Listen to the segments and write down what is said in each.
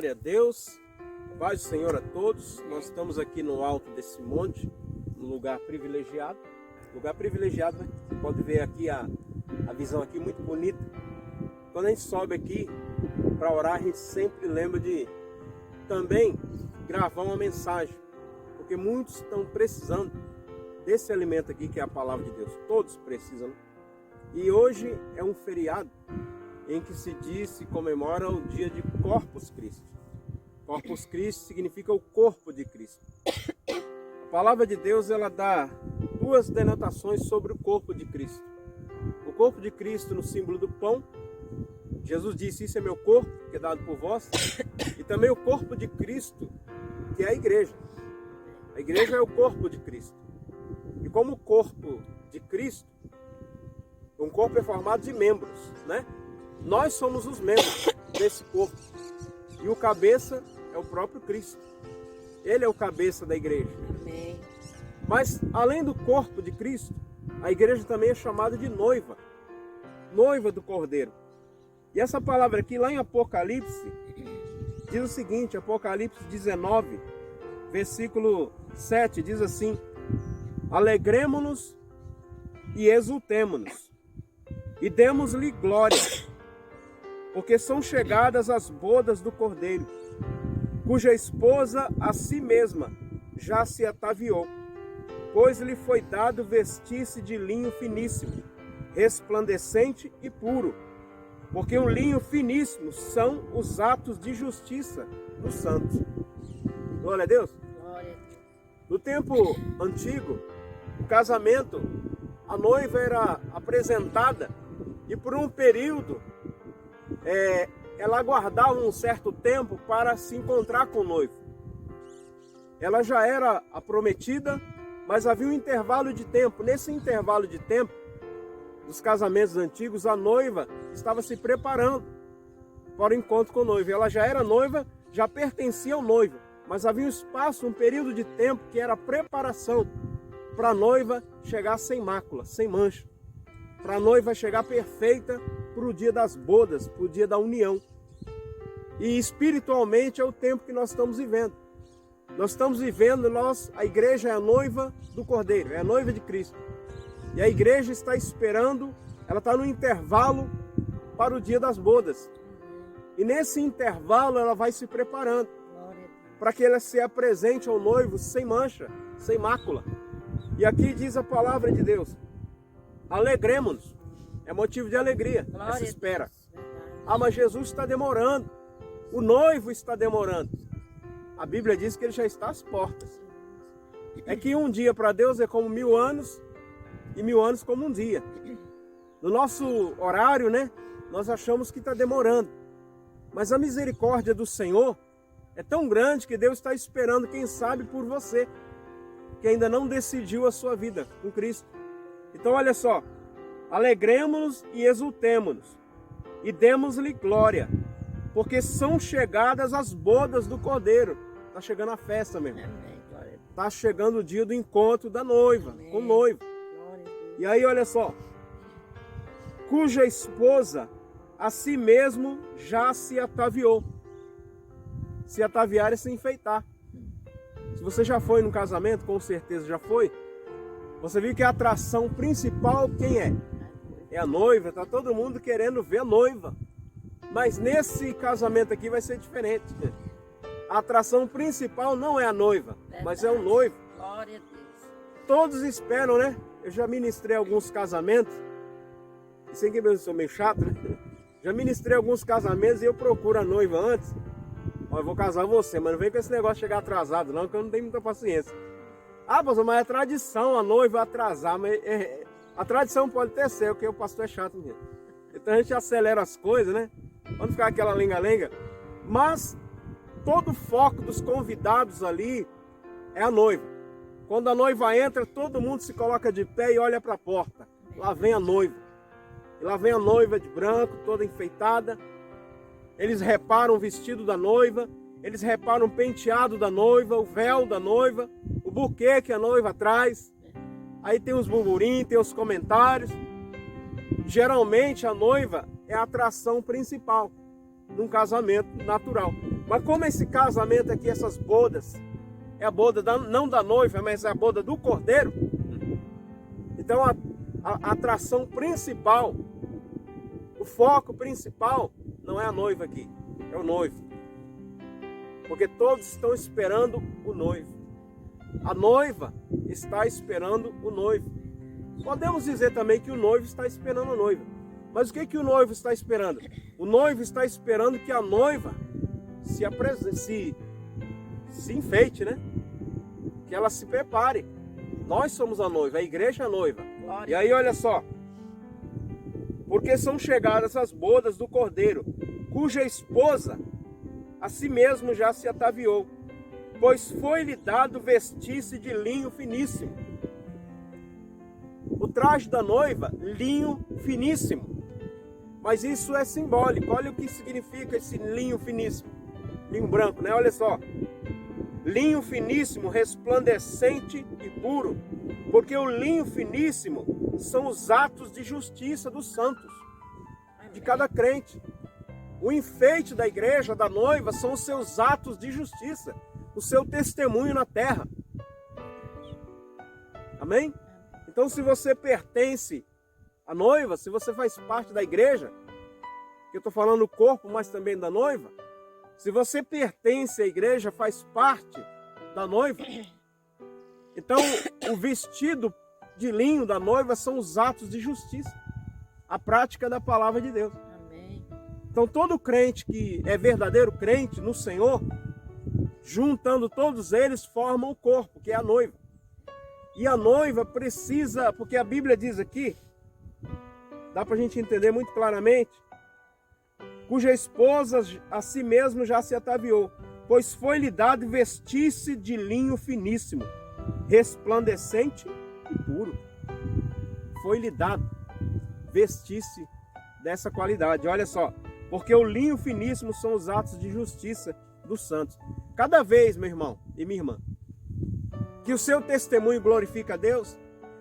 Glória a Deus, paz do Senhor a todos. Nós estamos aqui no alto desse monte, num lugar privilegiado. Lugar privilegiado, né? Você pode ver aqui a visão aqui muito bonita. Quando a gente sobe aqui para orar, a gente sempre lembra de também gravar uma mensagem, porque muitos estão precisando desse alimento aqui que é a palavra de Deus. Todos precisam. E hoje é um feriado em que se comemora o dia de Corpus Christi. Corpus Christi significa o corpo de Cristo. A palavra de Deus ela dá duas denotações sobre o corpo de Cristo. O corpo de Cristo no símbolo do pão. Jesus disse, isso é meu corpo, que é dado por vós. E também o corpo de Cristo, que é a igreja. A igreja é o corpo de Cristo. E como o corpo de Cristo, um corpo é formado de membros, né? Nós somos os membros desse corpo. E o cabeça é o próprio Cristo. Ele é o cabeça da igreja. Amém. Mas além do corpo de Cristo, a igreja também é chamada de noiva. Noiva do Cordeiro. E essa palavra aqui, lá em Apocalipse, diz o seguinte, Apocalipse 19, versículo 7, diz assim: alegremo-nos e exultemo-nos, e demos-lhe glória, porque são chegadas as bodas do Cordeiro, cuja esposa a si mesma já se ataviou, pois lhe foi dado vestir-se de linho finíssimo, resplandecente e puro, porque o linho finíssimo são os atos de justiça dos santos. Glória a Deus. Glória a Deus. No tempo antigo, o casamento, a noiva era apresentada e por um período ela aguardava um certo tempo para se encontrar com o noivo. Ela já era a prometida, mas havia um intervalo de tempo. Nesse intervalo de tempo, dos casamentos antigos, a noiva estava se preparando para o encontro com o noivo. Ela já era noiva, já pertencia ao noivo, mas havia um espaço, um período de tempo que era a preparação para a noiva chegar sem mácula, sem mancha, para a noiva chegar perfeita para o dia das bodas, para o dia da união. E espiritualmente é o tempo que nós estamos vivendo. Nós estamos vivendo, a igreja é a noiva do Cordeiro, é a noiva de Cristo. E a igreja está esperando, ela está no intervalo para o dia das bodas. E nesse intervalo ela vai se preparando para que ela se apresente ao noivo sem mancha, sem mácula. E aqui diz a palavra de Deus: alegremos-nos. É motivo de alegria essa espera. Ah, mas Jesus está demorando. O noivo está demorando. A Bíblia diz que ele já está às portas. É que um dia para Deus é como 1000 anos e 1000 anos como um dia. No nosso horário, né, nós achamos que está demorando. Mas a misericórdia do Senhor é tão grande que Deus está esperando, quem sabe, por você, que ainda não decidiu a sua vida com Cristo. Então olha só, alegremo-nos e exultemo-nos, e demos-lhe glória, porque são chegadas as bodas do Cordeiro. Está chegando a festa, meu irmão. Está chegando o dia do encontro da noiva, com o noivo. E aí olha só, cuja esposa a si mesmo já se ataviou. Se ataviar é se enfeitar. Se você já foi num casamento, com certeza já foi, você viu que a atração principal quem é? É a noiva. Está todo mundo querendo ver a noiva. Mas nesse casamento aqui vai ser diferente. A atração principal não é a noiva, mas é o noivo. Glória a Deus. Todos esperam, né? Eu já ministrei alguns casamentos. E sem que eu sou meio chato, né? Já ministrei alguns casamentos e eu procuro a noiva antes. Ó, eu vou casar você, mas não vem com esse negócio de chegar atrasado não, que eu não tenho muita paciência. Ah, pastor, mas é tradição a noiva atrasar. Mas a tradição pode até ser, porque o pastor é chato mesmo. Então a gente acelera as coisas, né? Quando ficar aquela lenga-lenga. Mas todo o foco dos convidados ali é a noiva. Quando a noiva entra, todo mundo se coloca de pé e olha para a porta. Lá vem a noiva. E lá vem a noiva de branco, toda enfeitada. Eles reparam o vestido da noiva. Eles reparam o penteado da noiva, o véu da noiva, o buquê que a noiva traz. Aí tem os burburinhos, tem os comentários. Geralmente a noiva é a atração principal num casamento natural. Mas como esse casamento aqui, essas bodas, é a boda não da noiva, mas é a boda do cordeiro. Então a atração principal, o foco principal não é a noiva aqui, é o noivo. Porque todos estão esperando o noivo. A noiva está esperando o noivo. Podemos dizer também que o noivo está esperando a noiva. Mas o que o noivo está esperando? O noivo está esperando que a noiva se enfeite, né? Que ela se prepare. Nós somos a noiva, a igreja é a noiva. Glória. E aí olha só. Porque são chegadas as bodas do cordeiro, cuja esposa a si mesmo já se ataviou, pois foi-lhe dado vestir-se de linho finíssimo. O traje da noiva, linho finíssimo. Mas isso é simbólico. Olha o que significa esse linho finíssimo. Linho branco, né? Olha só. Linho finíssimo, resplandecente e puro. Porque o linho finíssimo são os atos de justiça dos santos, de cada crente. O enfeite da igreja, da noiva, são os seus atos de justiça, o seu testemunho na terra. Amém? Então, se você pertence à noiva, se você faz parte da igreja, que eu estou falando do corpo, mas também da noiva, se você pertence à igreja, faz parte da noiva, então o vestido de linho da noiva são os atos de justiça, a prática da palavra de Deus. Amém. Então todo crente que é verdadeiro crente no Senhor, juntando todos eles, formam o corpo, que é a noiva. E a noiva precisa, porque a Bíblia diz aqui, dá para a gente entender muito claramente, cuja esposa a si mesmo já se ataviou, pois foi-lhe dado vestir-se de linho finíssimo, resplandecente e puro. Foi-lhe dado vestir-se dessa qualidade. Olha só, porque o linho finíssimo são os atos de justiça dos santos. Cada vez, meu irmão e minha irmã, que o seu testemunho glorifica a Deus,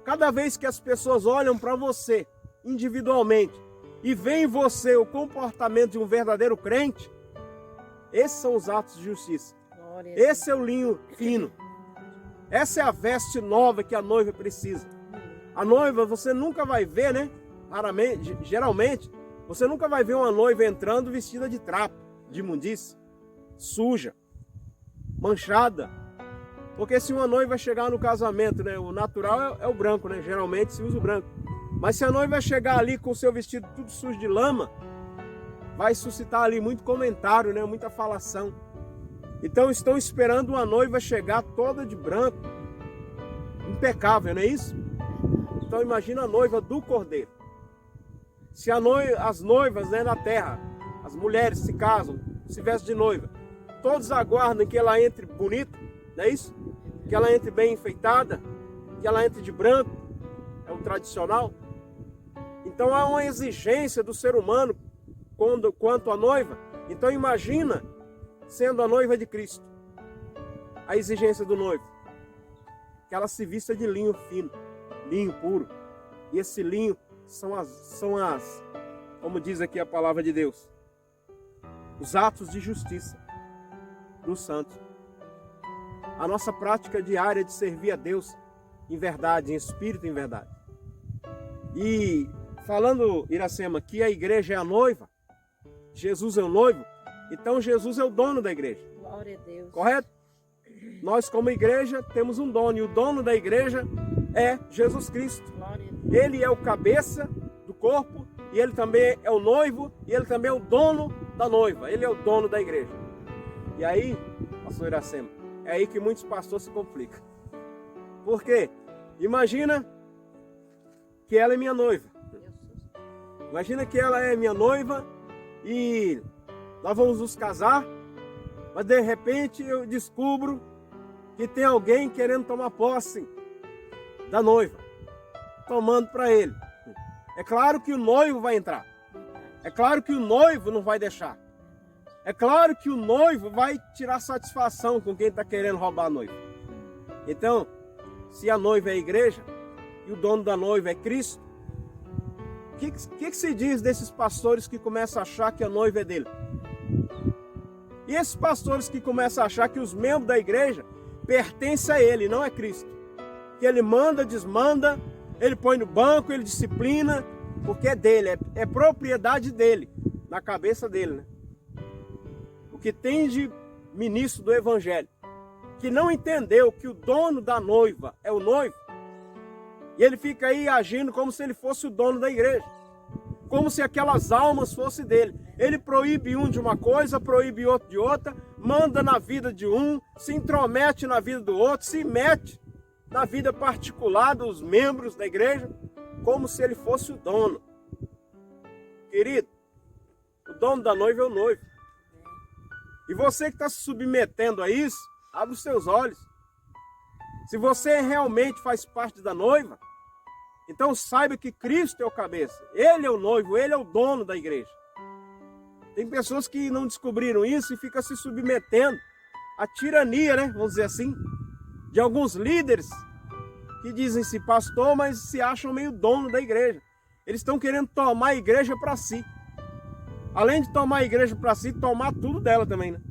cada vez que as pessoas olham para você individualmente e veem em você o comportamento de um verdadeiro crente, esses são os atos de justiça. Glória. Esse é o linho fino. Essa é a veste nova que a noiva precisa. A noiva você nunca vai ver, né? Raramente, geralmente, você nunca vai ver uma noiva entrando vestida de trapo, de imundície, suja, manchada. Porque se uma noiva chegar no casamento, né, o natural é o branco, né? Geralmente se usa o branco. Mas se a noiva chegar ali com o seu vestido tudo sujo de lama, vai suscitar ali muito comentário, né? Muita falação. Então estão esperando uma noiva chegar toda de branco, impecável, não é isso? Então imagina a noiva do Cordeiro. Se as noivas, né, na terra, as mulheres se casam, se vestem de noiva, todos aguardam que ela entre bonita, não é isso? Que ela entre bem enfeitada, que ela entre de branco, é o tradicional. Então há uma exigência do ser humano quanto à noiva. Então imagina sendo a noiva de Cristo, a exigência do noivo, que ela se vista de linho fino, linho puro. E esse linho são as, como diz aqui a palavra de Deus, os atos de justiça dos santos. A nossa prática diária de servir a Deus em verdade, em espírito e em verdade. E falando, Iracema, que a igreja é a noiva, Jesus é o noivo, então Jesus é o dono da igreja. Glória a Deus. Correto? Nós como igreja temos um dono, e o dono da igreja é Jesus Cristo. Glória a Deus. Ele é o cabeça do corpo, e ele também é o noivo, e ele também é o dono da noiva. Ele é o dono da igreja. E aí, pastor Iracema, é aí que muitos pastores se complicam. Por quê? Imagina que ela é minha noiva. Imagina que ela é minha noiva e nós vamos nos casar, mas de repente eu descubro que tem alguém querendo tomar posse da noiva, tomando para ele. É claro que o noivo vai entrar. É claro que o noivo não vai deixar. É claro que o noivo vai tirar satisfação com quem está querendo roubar a noiva. Então, se a noiva é a igreja e o dono da noiva é Cristo, o que se diz desses pastores que começam a achar que a noiva é dele? E esses pastores que começam a achar que os membros da igreja pertencem a ele, não é Cristo. Que ele manda, desmanda, ele põe no banco, ele disciplina, porque é dele, é propriedade dele, na cabeça dele, né? O que tem de ministro do evangelho, que não entendeu que o dono da noiva é o noivo, e ele fica aí agindo como se ele fosse o dono da igreja, como se aquelas almas fossem dele. Ele proíbe um de uma coisa, proíbe outro de outra, manda na vida de um, se intromete na vida do outro, se mete na vida particular dos membros da igreja, como se ele fosse o dono. Querido, o dono da noiva é o noivo. E você que está se submetendo a isso, abre os seus olhos. Se você realmente faz parte da noiva, então saiba que Cristo é o cabeça. Ele é o noivo, ele é o dono da igreja. Tem pessoas que não descobriram isso e ficam se submetendo à tirania, né? Vamos dizer assim, de alguns líderes que dizem-se pastor, mas se acham meio dono da igreja. Eles estão querendo tomar a igreja para si. Além de tomar a igreja para si, tomar tudo dela também, né?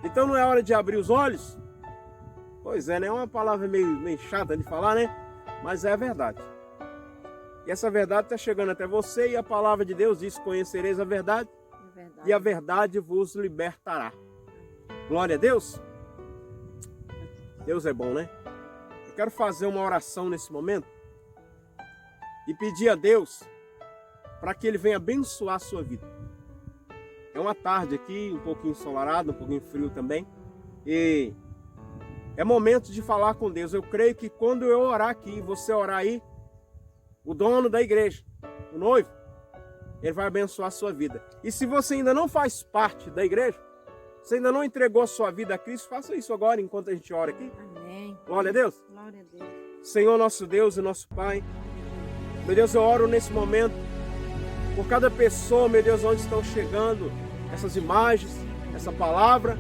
Então não é hora de abrir os olhos? Pois é, né? É uma palavra meio chata de falar, né? Mas é a verdade. E essa verdade está chegando até você, e a palavra de Deus diz: conhecereis a verdade, e a verdade vos libertará. Glória a Deus. Deus é bom, né? Eu quero fazer uma oração nesse momento e pedir a Deus para que Ele venha abençoar a sua vida. É uma tarde aqui, um pouquinho ensolarado, um pouquinho frio também, e é momento de falar com Deus. Eu creio que quando eu orar aqui, você orar aí, o dono da igreja, o noivo, ele vai abençoar a sua vida. E se você ainda não faz parte da igreja, você ainda não entregou a sua vida a Cristo, faça isso agora enquanto a gente ora aqui. Amém. Glória a Deus. Glória a Deus. Senhor nosso Deus e nosso Pai, meu Deus, eu oro nesse momento por cada pessoa, meu Deus, onde estão chegando essas imagens, essa palavra.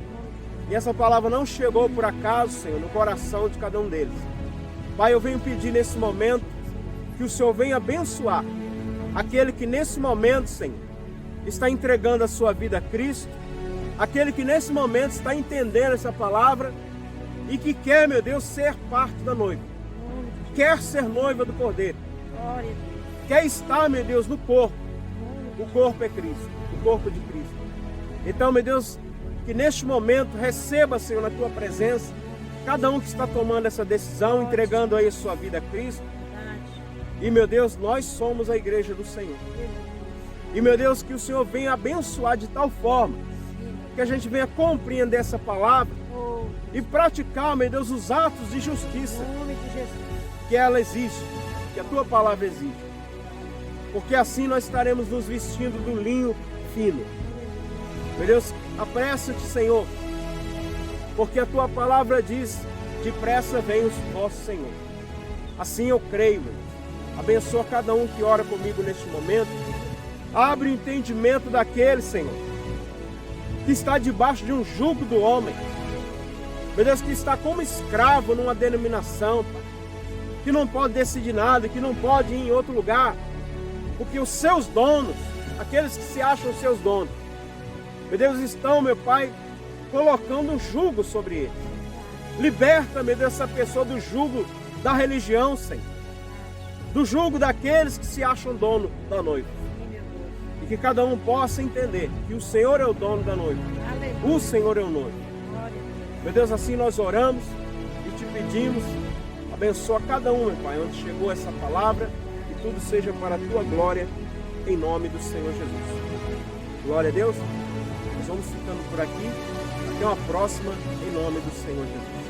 E essa palavra não chegou por acaso, Senhor, no coração de cada um deles. Pai, eu venho pedir nesse momento que o Senhor venha abençoar aquele que nesse momento, Senhor, está entregando a sua vida a Cristo, aquele que nesse momento está entendendo essa palavra e que quer, meu Deus, ser parte da noiva, quer ser noiva do Cordeiro, Glória a Deus. quer estar, meu Deus, no corpo. O corpo é Cristo, o corpo de Cristo. Então, meu Deus, que neste momento receba, Senhor, na tua presença, cada um que está tomando essa decisão, entregando aí a sua vida a Cristo. E, meu Deus, nós somos a igreja do Senhor. E, meu Deus, que o Senhor venha abençoar de tal forma que a gente venha compreender essa palavra e praticar, meu Deus, os atos de justiça Em nome de Jesus. que ela exige, que a tua palavra exige. Porque assim nós estaremos nos vestindo do linho fino. Meu Deus, apressa-te, Senhor, porque a tua palavra diz: depressa vem o vosso Senhor. Assim eu creio, meu Deus. Abençoa cada um que ora comigo neste momento. Abre o entendimento daquele, Senhor, que está debaixo de um jugo do homem. Meu Deus, que está como escravo numa denominação, Pai, que não pode decidir nada, que não pode ir em outro lugar, porque os seus donos, aqueles que se acham seus donos, meu Deus, estão, meu Pai, colocando um jugo sobre eles. Liberta, meu Deus, essa pessoa do jugo da religião, Senhor, do jugo daqueles que se acham dono da noiva. E que cada um possa entender que o Senhor é o dono da noiva. Aleluia. O Senhor é o noivo. Glória a Deus. Meu Deus, assim nós oramos e te pedimos, abençoa cada um, meu Pai, onde chegou essa palavra, e tudo seja para a tua glória, em nome do Senhor Jesus. Glória a Deus. Nós vamos ficando por aqui. Até uma próxima, em nome do Senhor Jesus.